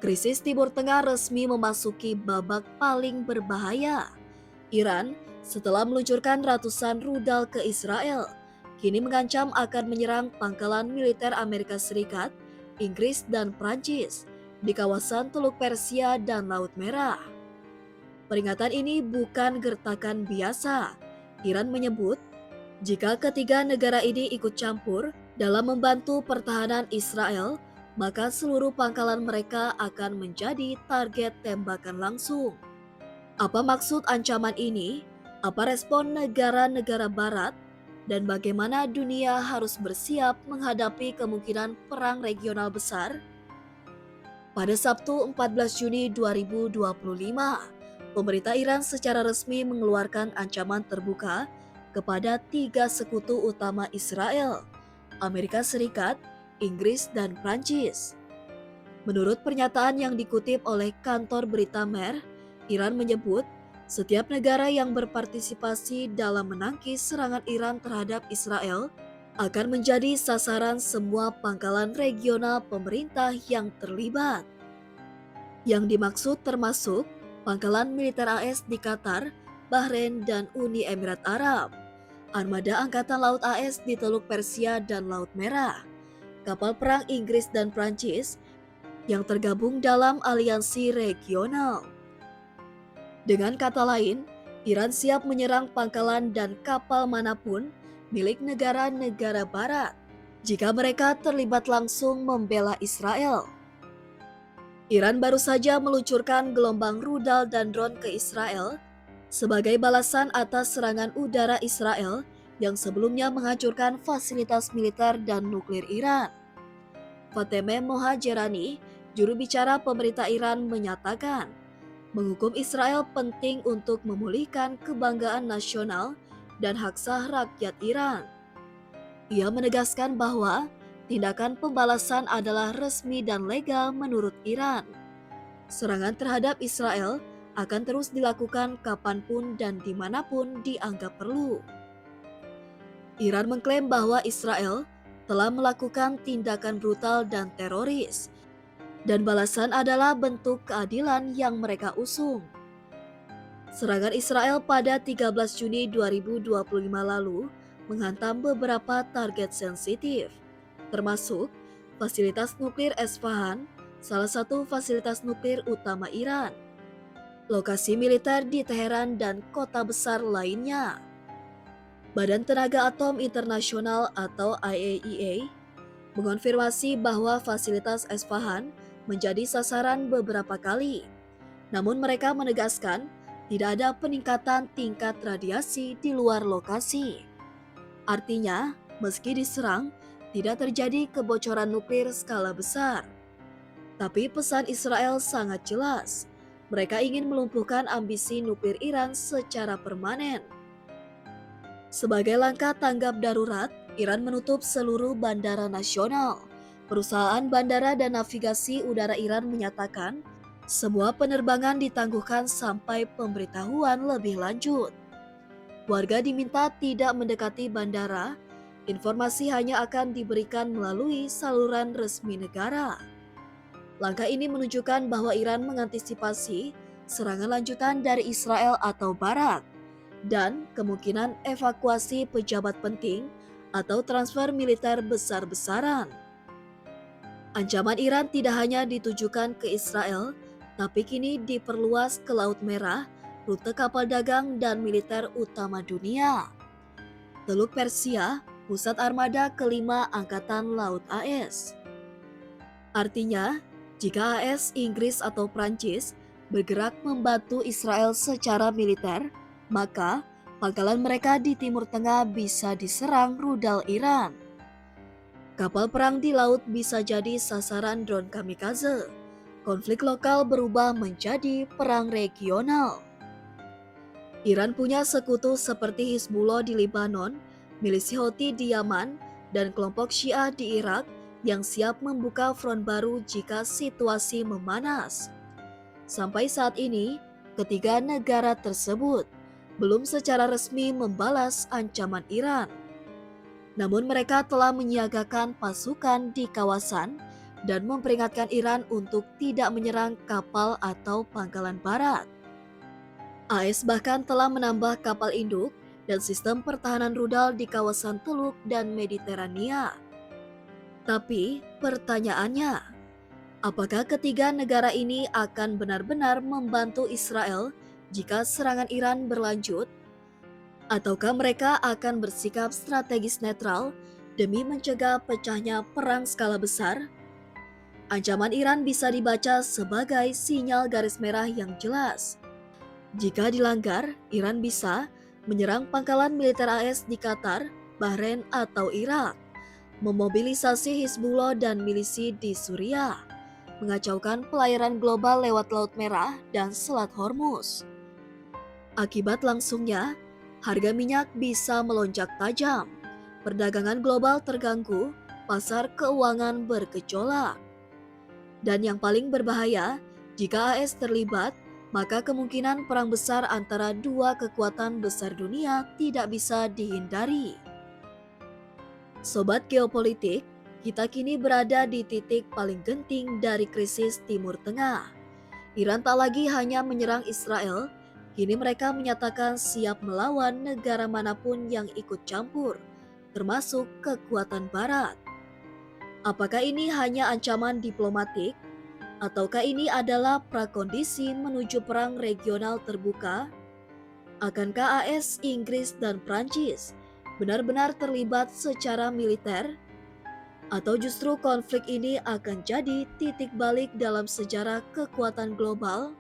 Krisis Timur Tengah resmi memasuki babak paling berbahaya. Iran, setelah meluncurkan ratusan rudal ke Israel, kini mengancam akan menyerang pangkalan militer Amerika Serikat, Inggris, dan Prancis di kawasan Teluk Persia dan Laut Merah. Peringatan ini bukan gertakan biasa. Iran menyebut jika ketiga negara ini ikut campur dalam membantu pertahanan Israel, maka seluruh pangkalan mereka akan menjadi target tembakan langsung. Apa maksud ancaman ini? Apa respon negara-negara barat? Dan bagaimana dunia harus bersiap menghadapi kemungkinan perang regional besar? Pada Sabtu 14 Juni 2025, pemerintah Iran secara resmi mengeluarkan ancaman terbuka kepada tiga sekutu utama Israel, Amerika Serikat, Inggris, dan Prancis. Menurut pernyataan yang dikutip oleh kantor berita Mer, Iran menyebut setiap negara yang berpartisipasi dalam menangkis serangan Iran terhadap Israel akan menjadi sasaran semua pangkalan regional pemerintah yang terlibat. Yang dimaksud termasuk pangkalan militer AS di Qatar, Bahrain, dan Uni Emirat Arab, armada Angkatan Laut AS di Teluk Persia dan Laut Merah, kapal perang Inggris dan Prancis yang tergabung dalam aliansi regional. Dengan kata lain, Iran siap menyerang pangkalan dan kapal manapun milik negara-negara barat jika mereka terlibat langsung membela Israel. Iran baru saja meluncurkan gelombang rudal dan drone ke Israel sebagai balasan atas serangan udara Israel yang sebelumnya menghancurkan fasilitas militer dan nuklir Iran. Fatemeh Mohajerani, juru bicara pemerintah Iran, menyatakan menghukum Israel penting untuk memulihkan kebanggaan nasional dan hak sah rakyat Iran. Ia menegaskan bahwa tindakan pembalasan adalah resmi dan legal menurut Iran. Serangan terhadap Israel akan terus dilakukan kapanpun dan dimanapun dianggap perlu. Iran mengklaim bahwa Israel telah melakukan tindakan brutal dan teroris, dan balasan adalah bentuk keadilan yang mereka usung. Serangan Israel pada 13 Juni 2025 lalu menghantam beberapa target sensitif, termasuk fasilitas nuklir Esfahan, salah satu fasilitas nuklir utama Iran, lokasi militer di Teheran, dan kota besar lainnya. Badan Tenaga Atom Internasional atau IAEA mengonfirmasi bahwa fasilitas Esfahan menjadi sasaran beberapa kali. Namun mereka menegaskan tidak ada peningkatan tingkat radiasi di luar lokasi. Artinya, meski diserang, tidak terjadi kebocoran nuklir skala besar. Tapi pesan Israel sangat jelas. Mereka ingin melumpuhkan ambisi nuklir Iran secara permanen. Sebagai langkah tanggap darurat, Iran menutup seluruh bandara nasional. Perusahaan bandara dan navigasi udara Iran menyatakan semua penerbangan ditangguhkan sampai pemberitahuan lebih lanjut. Warga diminta tidak mendekati bandara. Informasi hanya akan diberikan melalui saluran resmi negara. Langkah ini menunjukkan bahwa Iran mengantisipasi serangan lanjutan dari Israel atau Barat dan kemungkinan evakuasi pejabat penting atau transfer militer besar-besaran. Ancaman Iran tidak hanya ditujukan ke Israel, tapi kini diperluas ke Laut Merah, rute kapal dagang dan militer utama dunia. Teluk Persia, pusat armada kelima Angkatan Laut AS. Artinya, jika AS, Inggris, atau Prancis bergerak membantu Israel secara militer, maka pangkalan mereka di Timur Tengah bisa diserang rudal Iran. Kapal perang di laut bisa jadi sasaran drone kamikaze. Konflik lokal berubah menjadi perang regional. Iran punya sekutu seperti Hizbullah di Lebanon, milisi Houthi di Yaman, dan kelompok Syiah di Irak yang siap membuka front baru jika situasi memanas. Sampai saat ini, ketiga negara tersebut belum secara resmi membalas ancaman Iran. Namun mereka telah menyiagakan pasukan di kawasan dan memperingatkan Iran untuk tidak menyerang kapal atau pangkalan barat. AS bahkan telah menambah kapal induk dan sistem pertahanan rudal di kawasan Teluk dan Mediterania. Tapi pertanyaannya, apakah ketiga negara ini akan benar-benar membantu Israel jika serangan Iran berlanjut? Ataukah mereka akan bersikap strategis netral demi mencegah pecahnya perang skala besar? Ancaman Iran bisa dibaca sebagai sinyal garis merah yang jelas. Jika dilanggar, Iran bisa menyerang pangkalan militer AS di Qatar, Bahrain, atau Irak, memobilisasi Hizbullah dan milisi di Suriah, mengacaukan pelayaran global lewat Laut Merah dan Selat Hormuz. Akibat langsungnya, harga minyak bisa melonjak tajam, perdagangan global terganggu, pasar keuangan bergejolak. Dan yang paling berbahaya, jika AS terlibat, maka kemungkinan perang besar antara dua kekuatan besar dunia tidak bisa dihindari. Sobat Geopolitik, kita kini berada di titik paling genting dari krisis Timur Tengah. Iran tak lagi hanya menyerang Israel, kini mereka menyatakan siap melawan negara manapun yang ikut campur, termasuk kekuatan Barat. Apakah ini hanya ancaman diplomatik, ataukah ini adalah prakondisi menuju perang regional terbuka? Akankah AS, Inggris, dan Prancis benar-benar terlibat secara militer? Atau justru konflik ini akan jadi titik balik dalam sejarah kekuatan global?